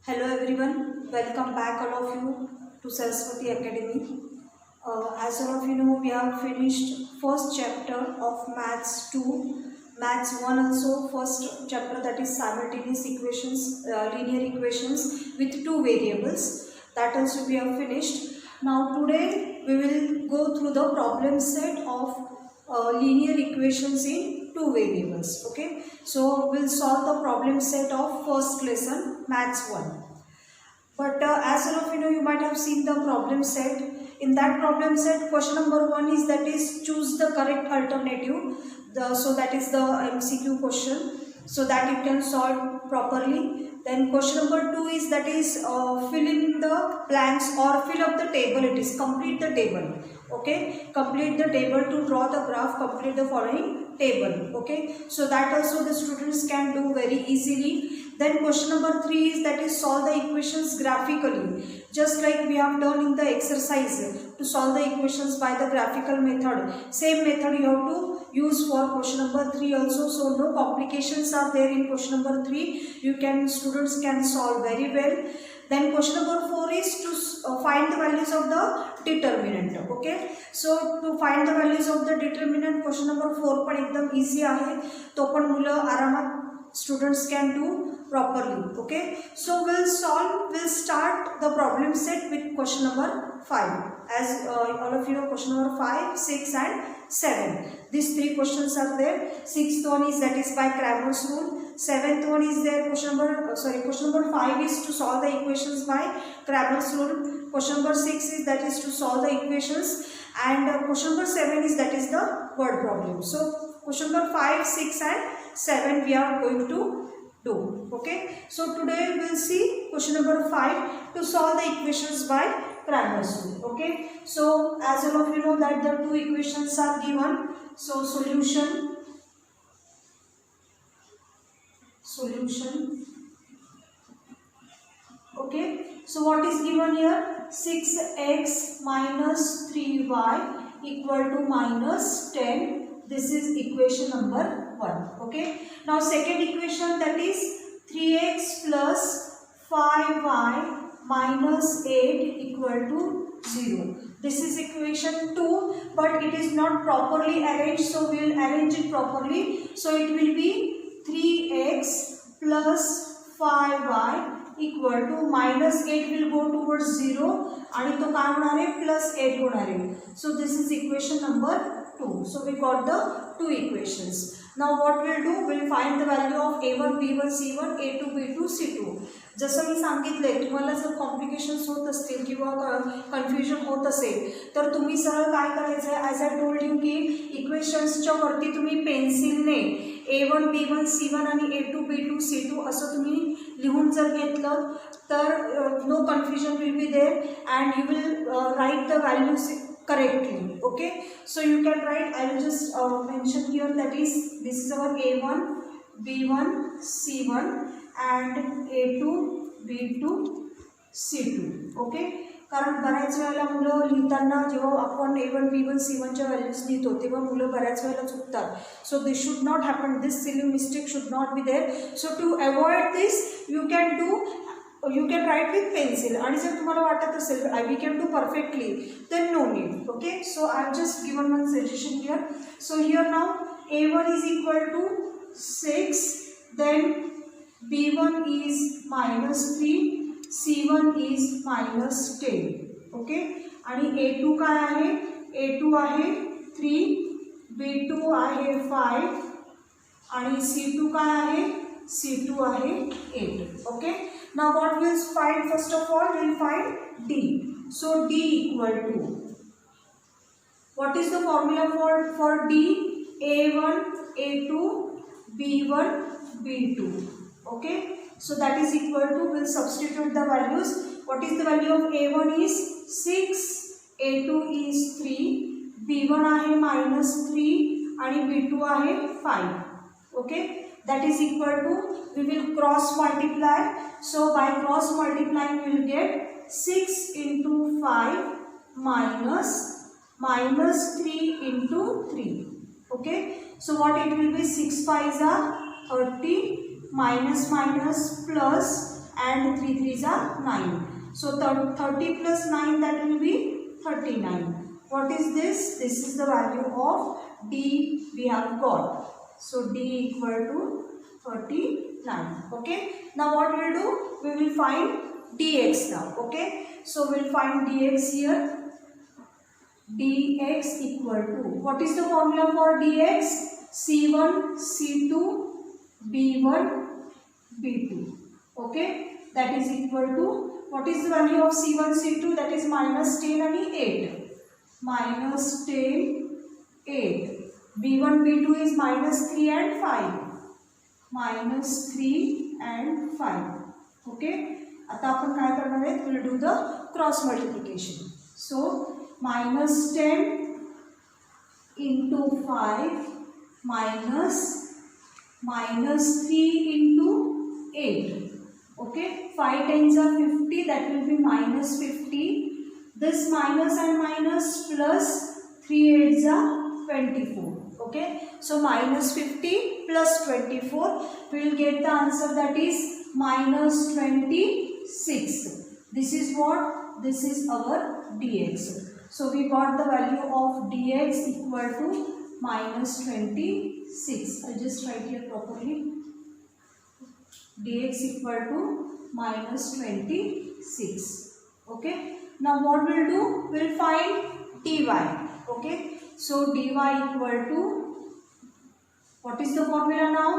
Hello everyone, welcome back all of you to Saraswati Academy. As all of you know, we have finished first chapter of Maths 2, Maths 1 also, first chapter, that is simultaneous equations, linear equations with two variables. That also we have finished. Now today we will go through the problem set of linear equations in two variables. Okay, so we'll solve the problem set of first lesson, Maths 1. But as all of you know, you might have seen the problem set. In that problem set, question number 1 is, that is, choose the correct alternative. So that is the MCQ question, so that you can solve properly. Then question number 2 is, that is, fill in the blanks or fill up the table. It is complete the table. Okay, complete the table to draw the graph. Complete the following table. Okay, so that also the students can do very easily. Then question number 3 is, that is, solve the equations graphically, just like we have done in the exercise to solve the equations by the graphical method. Same method you have to use for question number 3 also. So no complications are there in question number 3. Students can solve very well. Then question number 4 is to find the values of the determinant. Okay, so to find the values of the determinant, question number 4 पण एकदम easy आहे, तो पण मुलं आरामात students can do properly. Okay, so we'll start the problem set with question number 5. As all of you know, question number 5, 6 and 7. These three questions are there. Sixth one is, that is, by Cramer's rule. Seventh one is there. Question number 5 is to solve the equations by Cramer's rule. Question number 6 is, that is, to solve the equations, and question number 7 is, that is, the word problem. So question number 5, 6 and 7 we are going to do. Okay, so today we will see question number 5 to solve the equations by Cramer's rule. Okay, so as all of you know that the two equations are given. So solution. Okay, so what is given here? 6x minus 3y equal to minus 10. This is equation number 1. Okay, now second equation, that is 3x plus 5y minus 8 equal to 0. This is equation 2, but it is not properly arranged, so we will arrange it properly. So it will be 3x plus 5y equal to minus 8 will go towards 0 and तो काय होणार आहे plus 8 होणार आहे. So this is equation number 2. So we got the two equations. Now what we'll do, we'll find the value of a1, b1, c1, a2, b2, c2. जसं मी सांगितले, तुम्हाला जर कॉम्प्लिकेशन्स होत असतील किंवा कन्फ्युजन होत असेल तर तुम्ही सरळ काय करायचं आहे, ॲज आय टोल्ड यू की इक्वेशन्सच्या वरती तुम्ही पेन्सिलने a1, b1, c1 आणि a2, b2, c2 असं तुम्ही लिहून जर घेतलं तर no confusion will be there and you will write the values correctly. Okay, so you can write, I will just mention here, that is, this is our a1, b1, c1 and a2, b2, c2. Okay, कारण बऱ्याच वेळेला मुलं लिहिताना जेव्हा आपण a1, b1, c1च्या values लिहितो तेव्हा मुलं बऱ्याच वेळेला चुकतात. So this should not happen, this silly mistake should not be there. So to avoid this you can write with pencil, आणि जर तुम्हाला वाटत असेल we can do perfectly, then no need. Okay, so I have just given one suggestion here. So here now a1 is equal to 6, then b1 is minus 3, c1 is minus 10. Okay, आणि a2 काय आहे, a2 आहे 3, b2 आहे 5 आणि c2 काय आहे, c2 आहे 8. Okay, now what we'll find, first of all we'll find d. So d equal to, what is the formula for d? a1, a2, b1, b2. Okay, so that is equal to, we'll substitute the values. What is the value of a1 is 6, a2 is 3, b1 आहे minus 3 आणि b2 आहे 5. Okay, that is equal to, we will cross multiply. So by cross multiplying we will get 6 into 5 minus 3 into 3. Okay, so what it will be, 6 5s are 30, minus plus and 3 3s are 9. So 30 plus 9, that will be 39. What is this? This is the value of D we have got. So D equal to 39. Okay. Now what we will do? We will find dx now. Okay. So we will find dx here. Dx equal to, what is the formula for dx? C1, C2, B1, B2. Okay. That is equal to, what is the value of C1, C2? That is minus 10 and 8. Minus 10, 8. B1, B2 is minus 3 and 5. Minus 3 and 5. Okay. आता आपण काय करणार आहे? We will do the cross multiplication. So minus 10 into 5 minus 3 into 8. Okay, 5 tens are 50, that will be minus 50. This minus and minus plus 3 eights are 24. Okay, so minus 50 plus 24, we will get the answer, that is minus 26. This is what? This is our dx. So we got the value of dx equal to minus 26. I'll just write here properly. Dx equal to minus 26. Okay. Now what we'll do? We'll find dy. Okay. So dy equal to, what is the formula now?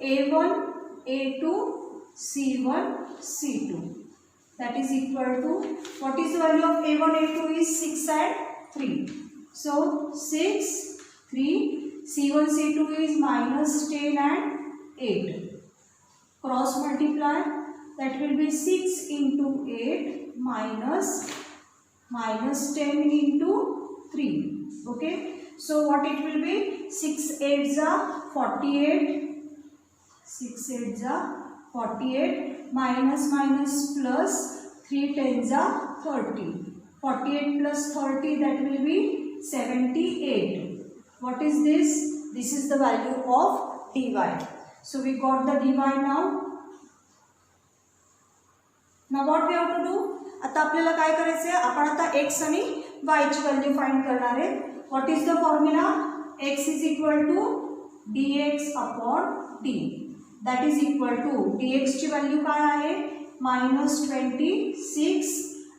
A1, A2, C1, C2. That is equal to, what is the value of A1, A2 is 6 and 3. So 6, 3, C1, C2 is minus 10 and 8. Cross multiply, that will be 6 into 8 minus 10 into 3. Okay. So what it will be? 6 8s are 48. 6 8s are 48 minus plus 3 10s are 30. 48 plus 30, that will be 78. What is this? This is the value of dy. So we got the dy now. Now what we have to do? आता आपल्याला काय करायचं आहे? आपण आता x आणि y ची value find करणार आहे. What is the formula? X is equal to dx upon d. That is equal to, dx ची व्हॅल्यू काय आहे? minus 26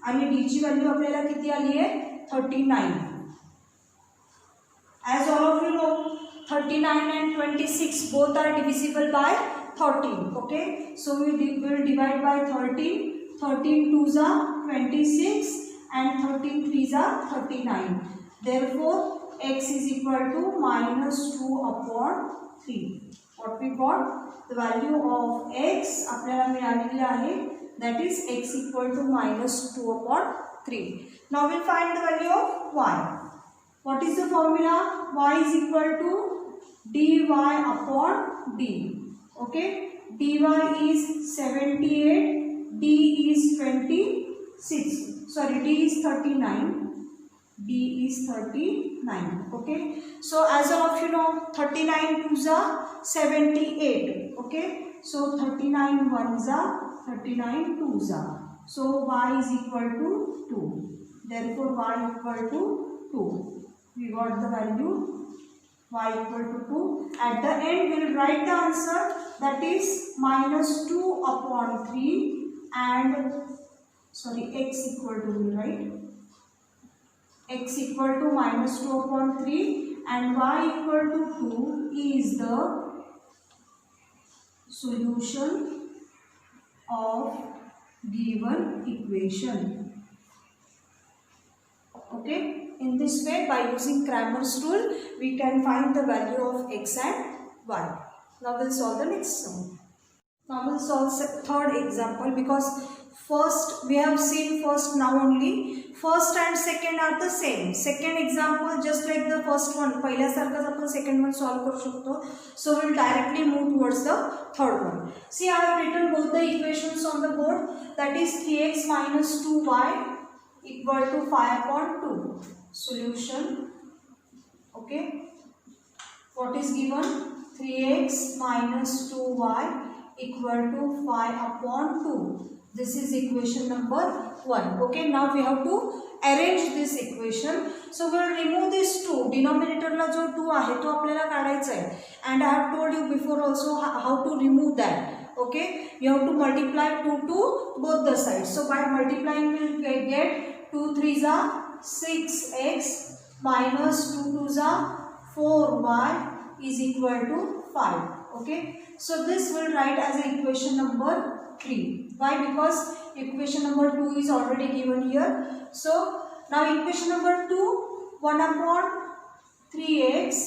आणि d ची व्हॅल्यू आपल्याला किती आली आहे? 39. As all of you know, 39 and 26 both are divisible by 13. Okay, so we will divide by 13. 13 2s are 26 and 13 3s are 39. Therefore x is equal to minus 2 upon 3. What we got? The value of x आपल्याला मिळालेली आहे, that is x equal to minus 2 upon 3. Now we'll find the value of y. What is the formula? Y is equal to dy upon d. Okay, dy is 78, d is 26. Sorry, d is 39. D is 39. Okay, so as all of you know, 39 2s are 78. Okay, so 39 1s are 39 2s are. So y is equal to 2. Therefore y equal to 2. We got the value y equal to 2. At the end we will write the answer, that is minus 2 upon 3 and x equal to, we write x equal to minus 2 upon 3 and y equal to 2 is the solution of given equation. Okay, in this way, by using Cramer's rule, we can find the value of x and y. Now we'll solve the next sum. Now we'll solve third example, because first we have seen first now only. First and second are the same. Second example just like the first one. पहिल्यासारखाच आपण second one solve करू शकतो. So we'll directly move towards the third one. See, I have written both the equations on the board. That is 3x minus 2y equal to 5 upon 2. Solution. Okay. What is given? 3x minus 2y equal to 5 upon 2. This is equation number 1. Okay, now we have to arrange this equation. So we will remove this 2. Denominator ला जो 2 आहे तो आपल्याला काढायचा आहे. And I have told you before also how to remove that. Okay, you have to multiply 2 to both the sides. So by multiplying we will get 2 3s are 6x minus 2 2s are 4y is equal to 5. Okay, so this will write as a equation number 3. Why? Because equation number 2 is already given here. So now equation number 2, 1 upon 3x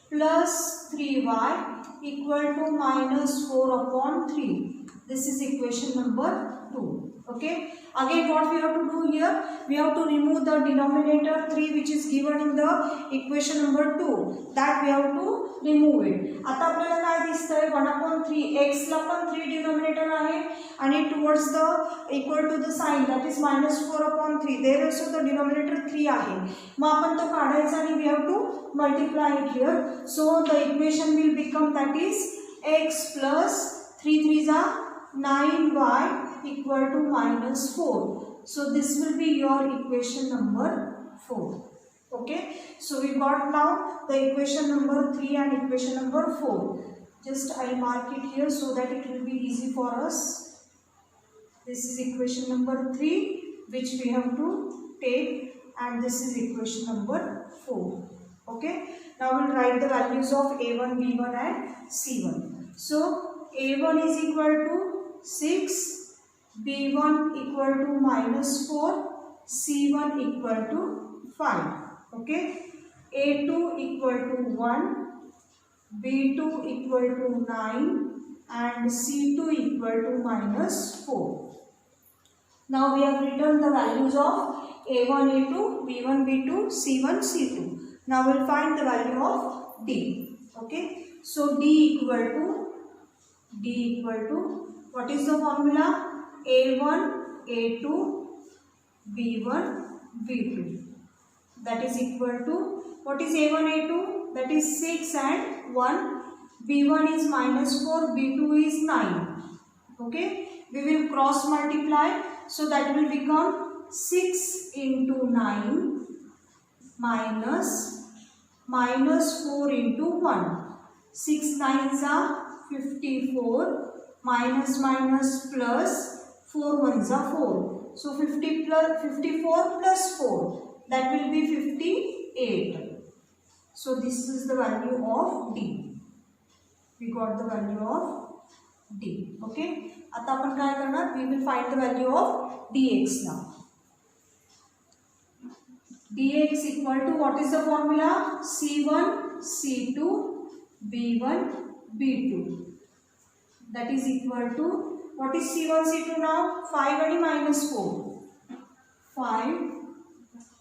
plus 3y equal to minus 4 upon 3. This is equation number 2. Okay, again what we have to do here, we have to remove the denominator 3 which is given in the equation number 2, that we have to remove it. आता आपल्याला काय दिसतंय, 1 upon 3 x ला पण 3 denominator आहे आणि towards the equal to the sign that is minus 4 upon 3 there also the denominator 3 आहे. मग आपण तो काढायचा आणि we have to multiply it here. So the equation will become that is x plus 3 3s are 9y equal to minus 4. So this will be your equation number 4. Okay, so we got now the equation number 3 and equation number 4. Just I mark it here so that it will be easy for us. This is equation number 3 which we have to take, and this is equation number 4. Okay, now we'll write the values of a1, b1 and c1. So a1 is equal to 6, b1 equal to minus 4, c1 equal to 5. Okay, a2 equal to 1, b2 equal to 9 and c2 equal to minus 4. Now we have written the values of a1, a2, b1, b2, c1, c2. Now we will find the value of d. Okay, so d equal to what is the formula? a1, a2, b1, b2. That is equal to, what is a1, a2? That is 6 and 1. b1 is minus 4, b2 is 9. Okay, we will cross multiply, so that will become 6 into 9 minus 4 into 1. 6 9s are 54, minus minus plus 4 1s are 4. So 54 plus 4, that will be 58. So this is the value of d. We got the value of d. Okay, आता आपण काय करणार, we will find the value of dx now. dx equal to, what is the formula? c1, c2, b1, b2. That is equal to, what is c1, c2 now? 5 and minus 4. 5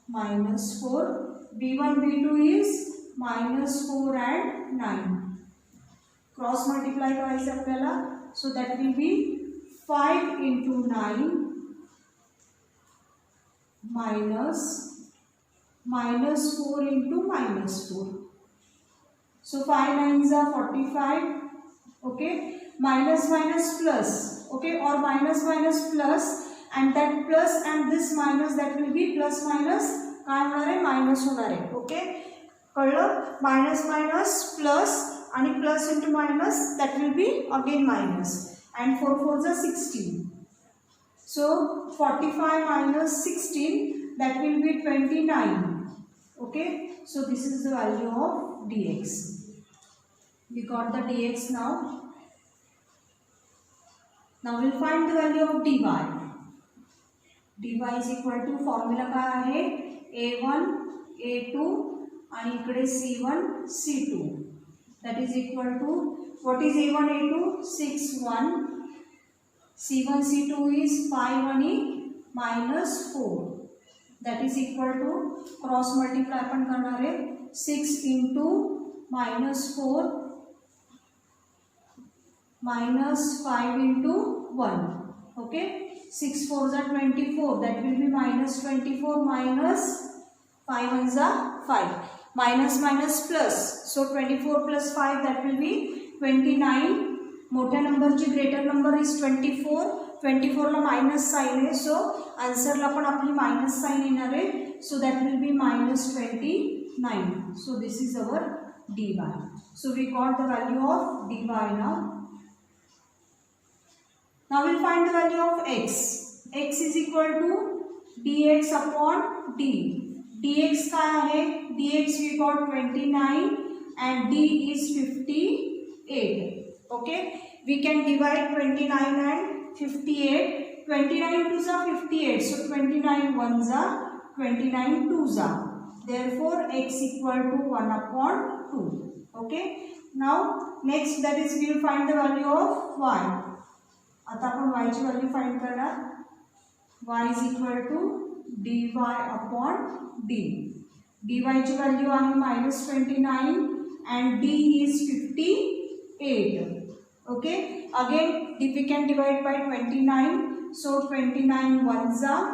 minus 4. b1, b2 is minus 4 and 9. Cross multiply करायचं आपल्याला. So that will be 5 into 9 minus 4 into minus 4. So 5 9s are 45. Okay, minus minus plus. Okay, or minus minus plus, and that plus and this minus, that will be plus minus काय होणार आहे, minus होणार आहे. Okay, कळलं? Minus minus plus आणि plus into minus, that will be again minus, and 4 4s are 16. So 45 minus 16, that will be 29. Okay, so this is the value of dx. We got the dx now. Now we'll find the value of dy. dy is equal to, formula काय आहे, a1, a2 आणि इकडे c1, c2. That is equal to, what is a1, a2? 6 1. c1, c2 is 5 आणि minus 4. That is equal to, cross multiply आपण करणार आहे, 6 into minus 4 minus 5 into 1. Okay, 6 4s are 24, that will be minus 24 minus 5 1s are 5, minus minus plus, so 24 plus 5, that will be 29 मोठ्या नंबरची greater number is 24. 24 ला minus sign आहे, so आन्सरला पण आपली मायनस साइन येणार आहे. So that will be -29. So this is our dy. So we got the value of dy now. Now we'll find the value of x. X is equal to dx upon d. dx काय आहे? dx we got 29 and d is 58. Okay, we can divide 29 and 58. 29 2s are 58, so 29 1s are 29 2s are. Therefore x equal to 1 upon 2. Okay, now next that is we will find the value of y. आता आपण y ची value find करणार. y is equal to dy upon d. dy ची value आहे -29 and d is 58. Okay, again we can divide by 29, so 29 1s are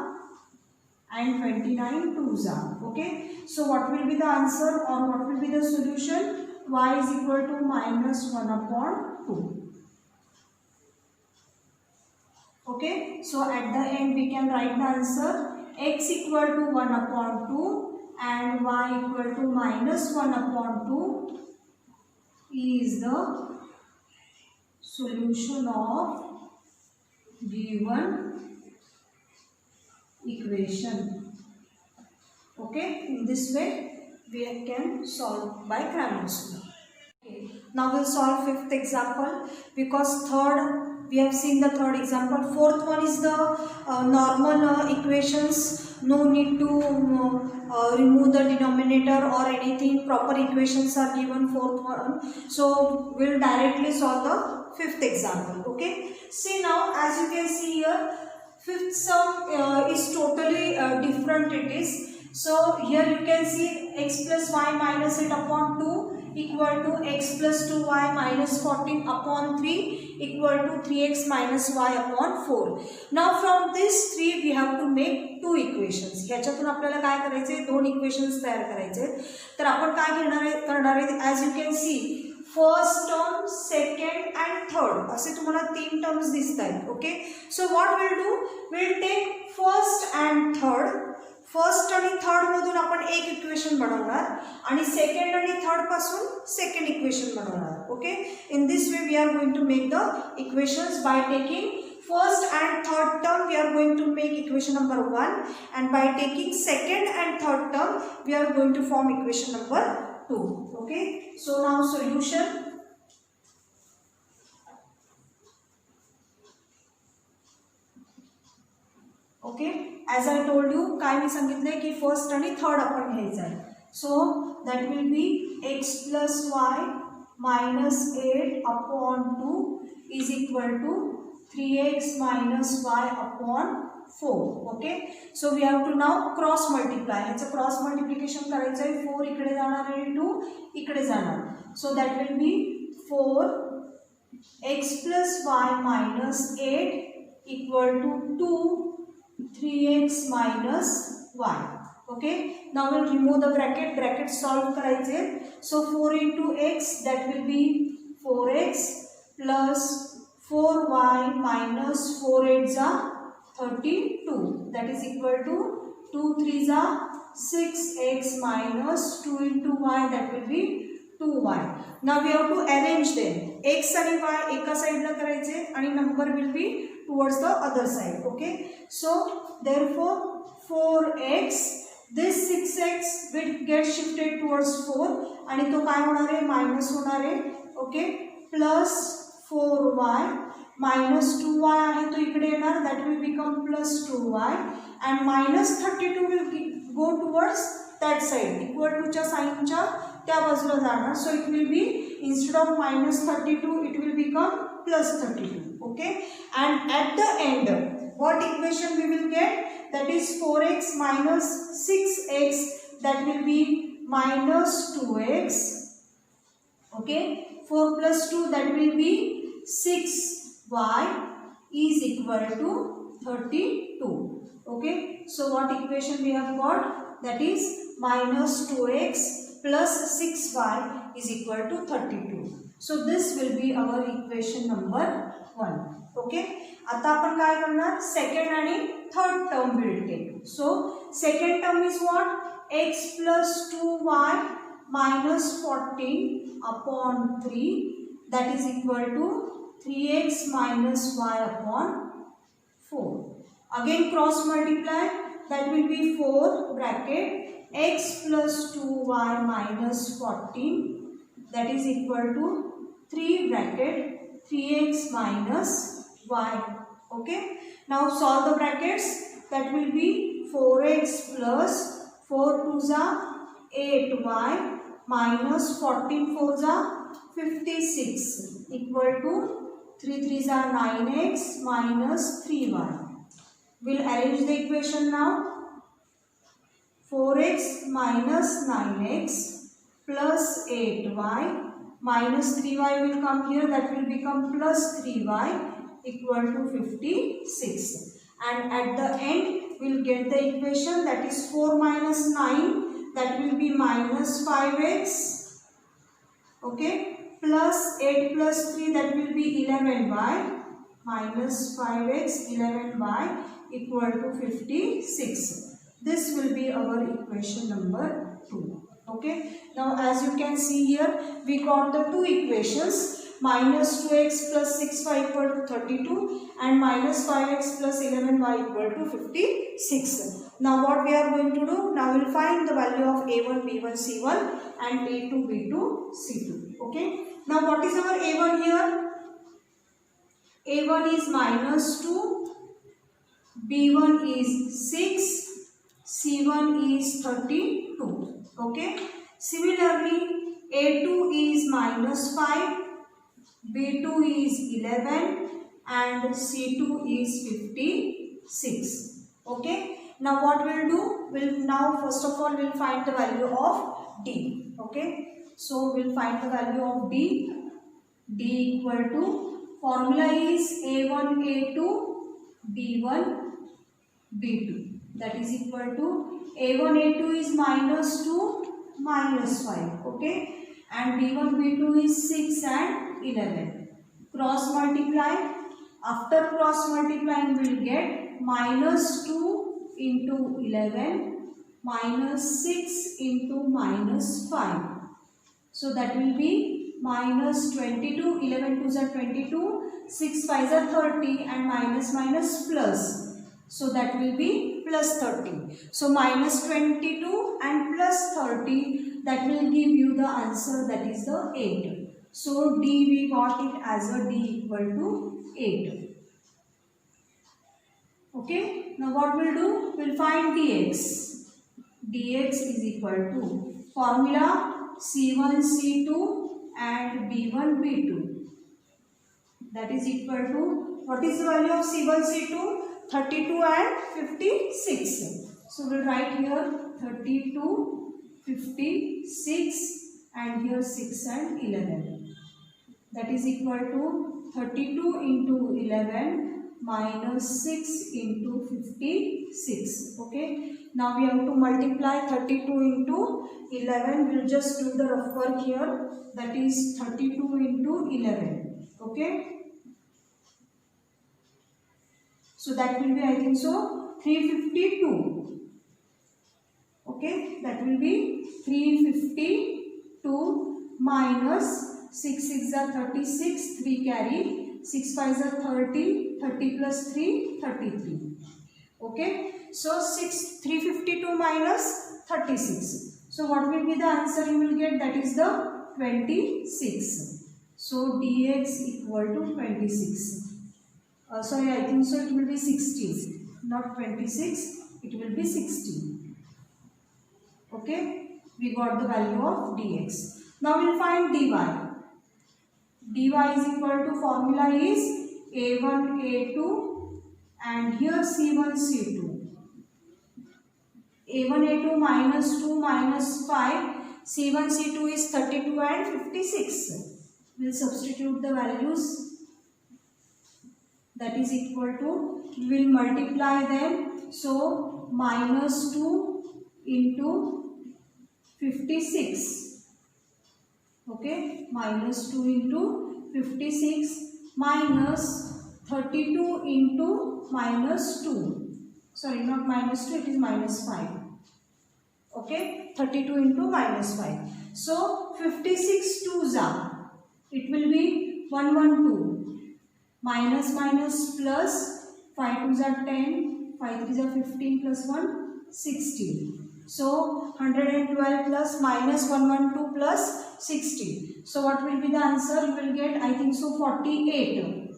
and 29 2s are. Okay, so what will be the answer or what will be the solution? Y is equal to -1 upon 2. Okay, so at the end we can write the answer. X equal to 1 upon 2 and y equal to -1 upon 2 is the solution of given equation. Okay, in this way we can solve by Cramer's law. Okay, now we'll solve fifth example, because third we have seen the third example. Fourth one is the normal equations. No need to remove the denominator or anything. Proper equations are given. Fourth one, so we'll directly solve the fifth example. Okay, see now as you can see here, fifth sum is totally different it is. So here you can see x plus y minus 8 upon 2 equal to x plus 2y minus 14 upon 3 equal to 3x minus y upon 4. Now from this 3 we have to make two equations. ह्याच्यातून आपल्याला काय करायचे? दोन equations तयार करायचे. तर आपण काय करणार आहे? as you can see, first term, second and third असे तुम्हाला तीन टर्म्स दिसत आहेत. Okay, so what will do? Will take first and third. First आणि थर्ड मधून आपण एक इक्वेशन बनवणार आणि सेकंड आणि थर्ड पासून सेकंड इक्वेशन बनवणार. Okay, in this way we are going to make the equations by taking first and third term. We are going to make equation number 1, and by taking second and third term we are going to form equation number 2. Okay, so now solution. Okay, as I told you, काय मी सांगितले की first आणि third आपण घ्यायचं आहे. So that will B x plus y minus 8 upon 2 is equal to 3x minus y upon 4. Okay, so we have to now cross multiply. ह्याचं cross multiplication करायचं आहे. 4 इकडे जाणार आणि 2 इकडे जाणार. सो that will B 4x plus y minus 8 equal to 2 3x minus y. Okay, now we'll remove the bracket. Bracket solve करायचे. So 4 into x, that will be 4x plus 4y minus 4 8s are 32. That is equal to 2 3s are 6x minus 2 into y, that will be 2y. Now we have to arrange them. x आणि y एका साइडला करायचे आणि number will be towards the other side. Okay, so therefore 4x, this 6x will get shifted towards 4 आणि तो काय होणार आहे? मायनस होणार आहे. Okay, plus 4y minus 2y आहे तो इकडे येणार. that will become plus 2y and minus 32 will go towards that side. equal to च्या साइनच्या त्या बाजूला जाणार. so it will be, instead of minus 32 it will become plus 32. okay, and at the end what equation we will get? that is 4x minus 6x, that will be minus 2x. okay, 4 plus 2, that will be 6y is equal to 32. okay, so what equation we have got? that is minus 2x plus 6y is equal to 32. So this will be our equation number 1. Okay. आता आपण काय करणार, second आणि third term will take. So second term is what? X plus 2y minus 14 upon 3, that is equal to 3x minus y upon 4. Again cross multiply, that will be 4 bracket x plus 2y minus 14, that is equal to 3 bracket 3x minus y. Okay. Now solve the brackets. That will be 4x plus 4 2s are 8y minus 14 4s are 56 equal to 3 3s are 9x minus 3y. We'll arrange the equation now. 4x minus 9x plus 8y minus 3y will come here, that will become plus 3y equal to 56, and at the end we will get the equation, that is 4 minus 9, that will be minus 5x, okay, plus 8 plus 3, that will be 11y minus 5x 11y equal to 56. This will be our equation number 2. Okay. Now as you can see here, we got the two equations, minus 2x plus 6y equal to 32 and minus 5x plus 11y equal to 56. Now what we are going to do, now we will find the value of a1, b1, c1 and a2, b2, c2. Okay. Now what is our a1 here? a1 is minus 2, b1 is 6, c1 is 32. Okay. Similarly, a2 is minus 5, b2 is 11 and c2 is 56. Okay. Now what we'll do, we'll now first of all we'll find the value of d. Okay. So we'll find the value of d. D equal to, formula is a1 a2 b1 b2, that is equal to a1 a2 is minus 2 minus 5, okay, and b1 b2 is 6 and 11. Cross multiply. After cross multiplying we will get minus 2 into 11 minus 6 into minus 5. So that will be minus 22, 11 2s are 22, 6 5s are 30 and minus minus plus. So that will be plus 30. So minus 22 and plus 30, that will give you the answer, that is the 8. So D we got it as a D equal to 8. Okay. Now what we'll do, we'll find dx. Dx is equal to, formula c1 c2 and b1 b2, that is equal to, what is the value of c1 c2? 32 and 56. So we'll write here 32, 56 and here 6 and 11. That is equal to 32 into 11 minus 6 into 56. Okay. Now we have to multiply 32 into 11. We'll just do the rough work here. That is 32 into 11. Okay. So that will be, I think so, 352. Okay, that will be 352 minus 6 6 are 36, 3 carry, 6 5s are 30, 30 plus 3, 33. Okay, so 352 minus 36. So what will be the answer you will get? That is the 26. So dx equal to 26. Sorry, I think so it will be 16, not 26, it will be 16. Okay, we got the value of dx. Now we will find dy. Dy is equal to, formula is a1 a2 and here c1 c2. a1 a2 minus 2 minus 5, c1 c2 is 32 and 56. We will substitute the values. That is equal to, we will multiply them. So minus 2 into 56. Okay, minus 2 into 56 minus 32 into minus 2. Sorry, not minus 2, it is minus 5. Okay, 32 into minus 5. So 56 twos are, it will be 112. Minus minus plus 5 twos are 10, 5 threes are 15 plus 1 16. So 112 plus minus 112 plus 60. So what will be the answer? You will get, I think so, 48.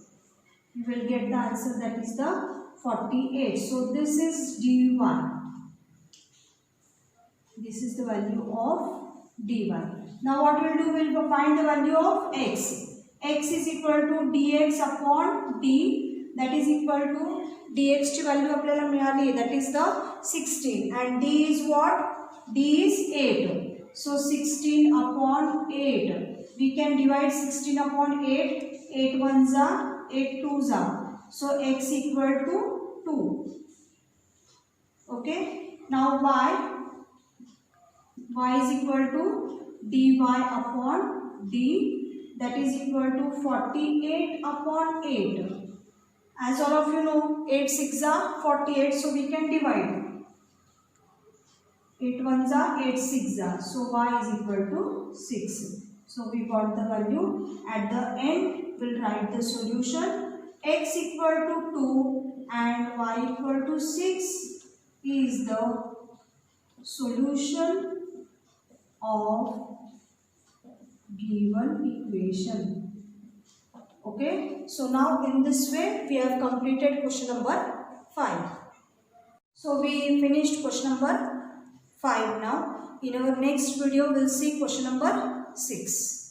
You will get the answer, that is the 48. So this is dy. This is the value of dy. Now what we will do, we will find the value of x. X is equal to dx upon d, that is equal to dx ची value आपल्याला मिळाली, that is the 16, and d is what? D is 8. So 16 upon 8. We can divide 16 upon 8. 8 ones are, 8 twos are. So x equal to 2. Okay. Now y is equal to dy upon d, that is equal to 48 upon 8. As all of you know, 8 6 are 48, so we can divide. 8 ones are, 8 6 are. So y is equal to 6. So we got the value. At the end, we'll write the solution. X equal to 2 and y equal to 6 is the solution of given equation. Okay, so now in this way we have completed question number 5. So we finished question number 5 now. In our next video we'll see question number 6.